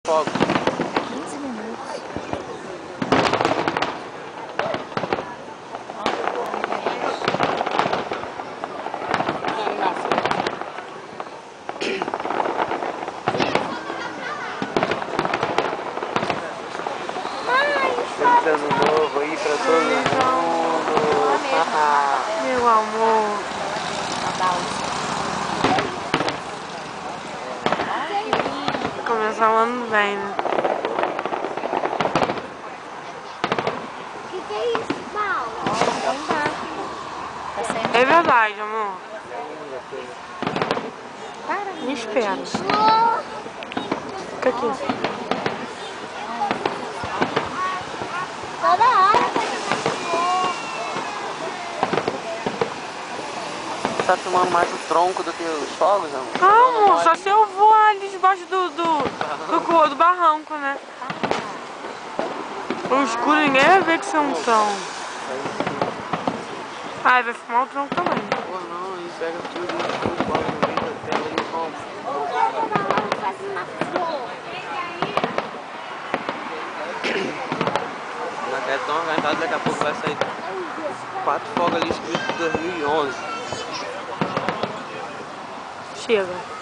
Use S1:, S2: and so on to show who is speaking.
S1: fogos?
S2: 15 minutos.
S1: Feliz ano novo aí pra todo mundo.
S3: Meu amor. Começar o ano bem, né?
S2: Que é isso, Paulo?
S3: É verdade, amor.
S2: Para,
S3: Me espera. Fica aqui.
S2: Toda hora.
S1: Você tá filmando mais o tronco do que os fogos, amor?
S3: Ah, amor, só se eu voar ali debaixo do barranco, né? O escuro ninguém vai ver que são tão. Ah, vai filmar o tronco também.
S1: Pô, não, aí pega tudo e bola no meio da tela e compra. Ainda é tão organizado, daqui a pouco vai sair 4 fogos ali escrito 2011.
S3: Chega.